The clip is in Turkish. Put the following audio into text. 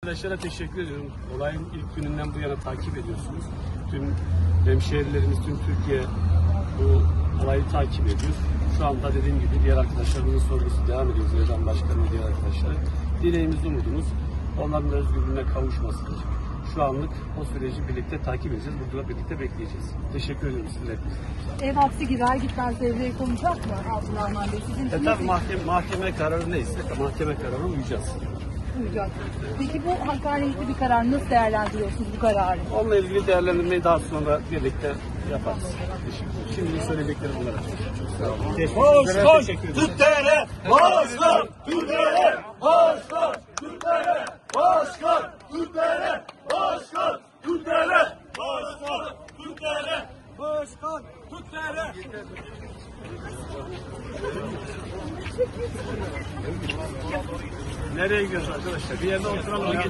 Arkadaşlara teşekkür ediyorum. Olayın ilk gününden bu yana takip ediyorsunuz. Tüm hemşehrilerimiz, tüm Türkiye bu olayı takip ediyor. Şu anda dediğim gibi diğer arkadaşlarımızın sorgusu devam ediyor. Zeydan Başkanı ve diğer arkadaşlar. Dileğimiz, umudumuz onların da özgürlüğüne kavuşmasıdır. Şu anlık o süreci birlikte takip edeceğiz. Burada birlikte bekleyeceğiz. Teşekkür ediyorum sizlere. Ev hapsi girer gitmez devreye konacak mı Abdurrahman Bey? Sizin Tabii mahkeme kararı neyse mahkeme kararına uyacağız. uyacak. Peki bu hakkaniyetli bir karar, nasıl değerlendiriyorsunuz bu kararı? Onunla ilgili değerlendirmeyi daha sonra birlikte yaparız. Şimdi söyleyeceklerim bunlar. Başkan Türklere, başkan Türklere, başkan Türklere, başkan Türklere, başkan Türklere, başkan Türklere, başkan Türklere. Nereye gidiyoruz arkadaşlar? Bir yerde oturalım. Ya.